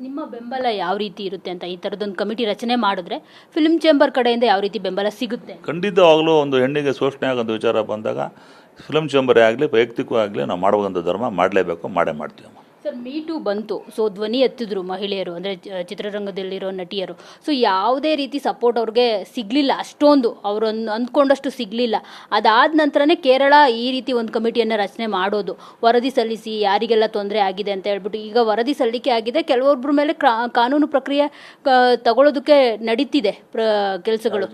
ನಿಮ್ಮ ಬೆಂಬಲ ಯಾವ ರೀತಿ ಇರುತ್ತೆ ಅಂತ ಈ ಥರದೊಂದು ಕಮಿಟಿ ರಚನೆ ಮಾಡಿದ್ರೆ ಫಿಲ್ಮ್ ಚೇಂಬರ್ ಕಡೆಯಿಂದ ಯಾವ ರೀತಿ ಬೆಂಬಲ ಸಿಗುತ್ತೆ? ಖಂಡಿತವಾಗಲೂ ಒಂದು ಹೆಣ್ಣಿಗೆ ಶೋಷಣೆ ಆಗೋಂಥ ವಿಚಾರ ಬಂದಾಗ ಫಿಲ್ಮ್ ಚೇಂಬರೇ ಆಗಲಿ ವೈಯಕ್ತಿಕವಾಗಲಿ ನಾವು ಮಾಡುವಂಥ ಧರ್ಮ ಮಾಡಲೇಬೇಕು, ಮಾಡೇ ಮಾಡ್ತೀವಿ. ಸರ್, ಮೀ ಟೂ ಬಂತು, ಸೊ ಧ್ವನಿ ಎತ್ತಿದ್ರು ಮಹಿಳೆಯರು, ಅಂದರೆ ಚಿತ್ರರಂಗದಲ್ಲಿರೋ ನಟಿಯರು. ಸೊ ಯಾವುದೇ ರೀತಿ ಸಪೋರ್ಟ್ ಅವ್ರಿಗೆ ಸಿಗಲಿಲ್ಲ, ಅಷ್ಟೊಂದು ಅವರು ಅಂದ್ಕೊಂಡಷ್ಟು ಸಿಗಲಿಲ್ಲ. ಅದಾದ ನಂತರನೇ ಕೇರಳ ಈ ರೀತಿ ಒಂದು ಕಮಿಟಿಯನ್ನು ರಚನೆ ಮಾಡೋದು, ವರದಿ ಸಲ್ಲಿಸಿ ಯಾರಿಗೆಲ್ಲ ತೊಂದರೆ ಆಗಿದೆ ಅಂತ ಹೇಳ್ಬಿಟ್ಟು. ಈಗ ವರದಿ ಸಲ್ಲಿಕೆ ಆಗಿದೆ, ಕೆಲವೊಬ್ಬರ ಮೇಲೆ ಕಾನೂನು ಪ್ರಕ್ರಿಯೆ ತಗೊಳ್ಳೋದಕ್ಕೆ ನಡೀತಿದೆ ಕೆಲಸಗಳು.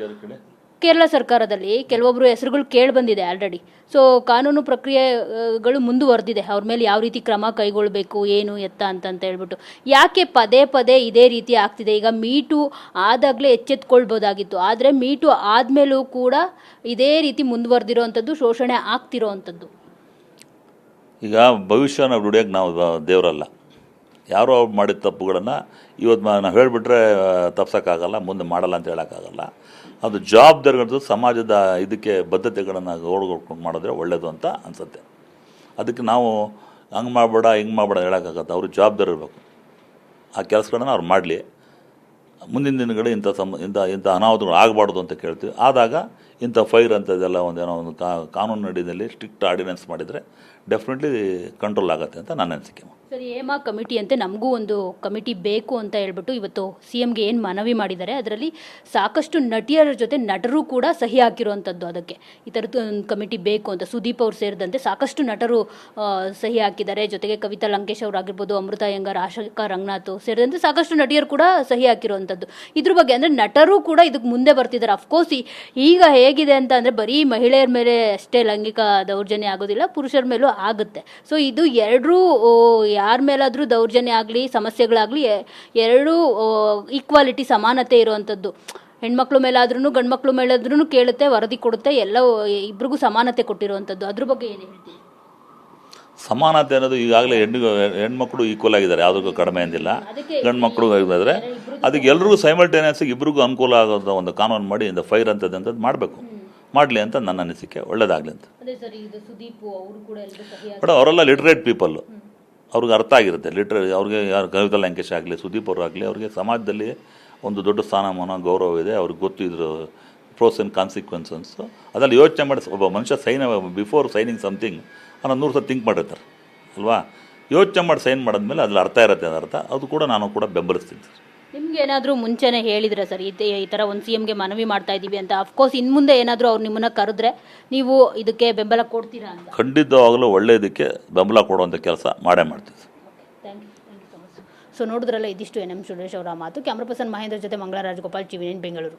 ಕೇರಳ ಸರ್ಕಾರದಲ್ಲಿ ಕೆಲವೊಬ್ಬರು ಹೆಸರುಗಳು ಕೇಳಿ ಬಂದಿದೆ ಆಲ್ರೆಡಿ. ಸೊ ಕಾನೂನು ಪ್ರಕ್ರಿಯೆಗಳು ಮುಂದುವರೆದಿದೆ, ಅವ್ರ ಮೇಲೆ ಯಾವ ರೀತಿ ಕ್ರಮ ಕೈಗೊಳ್ಳಬೇಕು ಏನು ಎತ್ತ ಅಂತ ಹೇಳ್ಬಿಟ್ಟು. ಯಾಕೆ ಪದೇ ಪದೇ ಇದೇ ರೀತಿ ಆಗ್ತಿದೆ? ಈಗ ಮೀಟು ಆದಾಗಲೇ ಎಚ್ಚೆತ್ಕೊಳ್ಬೋದಾಗಿತ್ತು, ಆದರೆ ಮೀಟು ಆದಮೇಲೂ ಕೂಡ ಇದೇ ರೀತಿ ಮುಂದುವರೆದಿರೋ ಅಂಥದ್ದು, ಶೋಷಣೆ ಆಗ್ತಿರೋ ಅಂಥದ್ದು. ಈಗ ಭವಿಷ್ಯನ ದುಡಿಯೋಕ್ಕೆ ನಾವು ದೇವರಲ್ಲ. ಯಾರೋ ಅವ್ರು ಮಾಡಿದ ತಪ್ಪುಗಳನ್ನು ಇವತ್ತು ನಾವು ಹೇಳಿಬಿಟ್ರೆ ತಪ್ಸೋಕ್ಕಾಗಲ್ಲ, ಮುಂದೆ ಮಾಡಲ್ಲ ಅಂತ ಹೇಳೋಕ್ಕಾಗಲ್ಲ. ಅದು ಜವಾಬ್ದಾರಿಗಳು ಸಮಾಜದ ಇದಕ್ಕೆ ಬದ್ಧತೆಗಳನ್ನು ಓಡ್ಕೊಂಡು ಮಾಡಿದ್ರೆ ಒಳ್ಳೆಯದು ಅಂತ ಅನಿಸುತ್ತೆ. ಅದಕ್ಕೆ ನಾವು ಹಂಗೆ ಮಾಡಬೇಡ ಹಿಂಗೆ ಮಾಡಬೇಡ ಹೇಳೋಕ್ಕಾಗತ್ತೆ. ಅವರು ಜವಾಬ್ದಾರಿ ಇರಬೇಕು, ಆ ಕೆಲಸಗಳನ್ನ ಅವ್ರು ಮಾಡಲಿ. ಮುಂದಿನ ದಿನಗಳು ಇಂಥ ಅನಾಹುತಗಳು ಆಗಬಾರ್ದು ಅಂತ ಕೇಳ್ತೀವಿ. ಆದಾಗ ಇಂಥ ಫೈರ್ ಅಂಥದ್ದೆಲ್ಲ ಒಂದೇನೋ ಒಂದು ಕಾನೂನು ನಡಿನಲ್ಲಿ ಸ್ಟ್ರಿಕ್ಟ್ ಆರ್ಡಿನೆನ್ಸ್ ಮಾಡಿದರೆ ಡೆಫಿನೆಟ್ಲಿ ಕಂಟ್ರೋಲ್ ಆಗುತ್ತೆ ಅಂತ ನನ್ನ ಅನಿಸಿಕೆ. ಸರಿ, ಹೇಮಾ ಕಮಿಟಿ ಅಂತೆ ನಮಗೂ ಒಂದು ಕಮಿಟಿ ಬೇಕು ಅಂತ ಹೇಳ್ಬಿಟ್ಟು ಇವತ್ತು CMಗೆ ಏನು ಮನವಿ ಮಾಡಿದ್ದಾರೆ, ಅದರಲ್ಲಿ ಸಾಕಷ್ಟು ನಟಿಯರ ಜೊತೆ ನಟರು ಕೂಡ ಸಹಿ ಹಾಕಿರುವಂಥದ್ದು. ಅದಕ್ಕೆ ಈ ಥರದ್ದು ಒಂದು ಕಮಿಟಿ ಬೇಕು ಅಂತ ಸುದೀಪ್ ಅವ್ರು ಸೇರಿದಂತೆ ಸಾಕಷ್ಟು ನಟರು ಸಹಿ ಹಾಕಿದ್ದಾರೆ. ಜೊತೆಗೆ ಕವಿತಾ ಲಂಕೇಶ್ ಅವರಾಗಿರ್ಬೋದು, ಅಮೃತ ಅಯ್ಯಂಗಾರ್, ಆಶಾ ರಂಗನಾಥ್ ಸೇರಿದಂತೆ ಸಾಕಷ್ಟು ನಟಿಯರು ಕೂಡ ಸಹಿ ಹಾಕಿರುವಂಥದ್ದು. ಇದ್ರ ಬಗ್ಗೆ ಅಂದರೆ ನಟರು ಕೂಡ ಇದಕ್ಕೆ ಮುಂದೆ ಬರ್ತಿದ್ದಾರೆ. ಅಫ್ಕೋರ್ಸ್ ಈಗ ಹೇಗಿದೆ ಅಂತ ಅಂದರೆ ಬರೀ ಮಹಿಳೆಯರ ಮೇಲೆ ಅಷ್ಟೇ ಲೈಂಗಿಕ ದೌರ್ಜನ್ಯ ಆಗೋದಿಲ್ಲ, ಪುರುಷರ ಮೇಲೂ ಆಗುತ್ತೆ. ಸೊ ಇದು ಎರಡೂ ಯಾರ ಮೇಲಾದರೂ ದೌರ್ಜನ್ಯ ಆಗಲಿ ಸಮಸ್ಯೆಗಳಾಗಲಿ ಎರಡೂ ಈಕ್ವಾಲಿಟಿ, ಸಮಾನತೆ ಇರುವಂಥದ್ದು. ಹೆಣ್ಮಕ್ಳು ಮೇಲಾದ್ರೂ ಗಂಡು ಮಕ್ಳು ಮೇಲಾದ್ರೂ ಕೇಳುತ್ತೆ, ವರದಿ ಕೊಡುತ್ತೆ, ಎಲ್ಲ ಇಬ್ರಿಗೂ ಸಮಾನತೆ ಕೊಟ್ಟಿರುವಂಥದ್ದು. ಅದ್ರ ಬಗ್ಗೆ ಏನು ಹೇಳ್ತೀವಿ? ಸಮಾನತೆ ಅನ್ನೋದು ಈಗಾಗಲೇ ಹೆಣ್ಮಕ್ಳು ಈಕ್ವಲ್ ಆಗಿದ್ದಾರೆ, ಯಾವುದಕ್ಕೂ ಕಡಿಮೆ ಅಂದಿಲ್ಲ. ಗಂಡು ಮಕ್ಕಳು ಆಗಿದ್ದಾರೆ. ಅದಕ್ಕೆ ಎಲ್ರಿಗೂ ಸೈಮಲ್ಟೇನಿಯಸ್ ಇಬ್ರಿಗೂ ಅನುಕೂಲ ಆಗೋಂಥ ಒಂದು ಕಾನೂನು ಮಾಡಿ ಇಂದ ಫೈರ್ ಅಂಥದ್ದು ಮಾಡಬೇಕು, ಮಾಡಲಿ ಅಂತ ನನ್ನ ಅನಿಸಿಕೆ. ಒಳ್ಳೇದಾಗಲಿ ಅಂತ. ಬಟ್ ಅವರೆಲ್ಲ ಲಿಟ್ರೇಟ್ ಪೀಪಲ್ಲು, ಅವ್ರಿಗೆ ಅರ್ಥ ಆಗಿರುತ್ತೆ. ಅವ್ರಿಗೆ ಯಾರು ಕವಿತಾ ಲಂಕೇಶ್ ಆಗಲಿ, ಸುದೀಪ್ ಅವರು ಆಗಲಿ, ಅವ್ರಿಗೆ ಸಮಾಜದಲ್ಲಿ ಒಂದು ದೊಡ್ಡ ಸ್ಥಾನಮಾನ ಗೌರವ ಇದೆ. ಅವ್ರಿಗೆ ಗೊತ್ತಿದ್ರು ಪ್ರೋಸ್ ಆ್ಯಂಡ್ ಕಾನ್ಸಿಕ್ವೆನ್ಸಸ್ಸು. ಅದರಲ್ಲಿ ಯೋಚನೆ ಮಾಡಿ ಒಬ್ಬ ಮನುಷ್ಯ ಬಿಫೋರ್ ಸೈನಿಂಗ್ ಸಮಥಿಂಗ್ ಅನ್ನೋ 100 ಸಲ ಥಿಂಕ್ ಮಾಡಿರ್ತಾರೆ ಅಲ್ವಾ? ಯೋಚನೆ ಮಾಡಿ ಸೈನ್ ಮಾಡಿದ್ಮೇಲೆ ಅದ್ರಲ್ಲಿ ಅರ್ಥ ಇರುತ್ತೆ. ಅದರ್ಥ ಅದು ಕೂಡ ನಾನು ಕೂಡ ಬೆಂಬಲಿಸ್ತೀನಿ. ನಿಮ್ಗೆ ಏನಾದರೂ ಮುಂಚೆನೇ ಹೇಳಿದ್ರೆ ಸರ್ ಈ ಥರ ಒಂದು CMಗೆ ಮನವಿ ಮಾಡ್ತಾ ಇದ್ದೀವಿ ಅಂತ? ಅಫ್ಕೋರ್ಸ್ ಇನ್ನು ಮುಂದೆ ಏನಾದರೂ ಅವ್ರು ನಿಮ್ಮನ್ನು ಕರೆದ್ರೆ ನೀವು ಇದಕ್ಕೆ ಬೆಂಬಲ ಕೊಡ್ತೀರಾ ಅಂತ? ಖಂಡಿತವಾಗಲೂ ಒಳ್ಳೆಯದಕ್ಕೆ ಬೆಂಬಲ ಕೊಡುವಂಥ ಕೆಲಸ ಮಾಡೇ ಮಾಡ್ತೀವಿ. Thank you so much. So ನೋಡಿದ್ರಲ್ಲ, ಇದಿಷ್ಟು NM ಸುರೇಶ್ ಅವರ ಮಾತು. ಕ್ಯಾಮ್ರಾ ಪರ್ಸನ್ ಮಹೇಂದ್ರ ಜೊತೆ ಮಂಗಳಾ ರಾಜಗೋಪಾಲ್, TV9 ಬೆಂಗಳೂರು.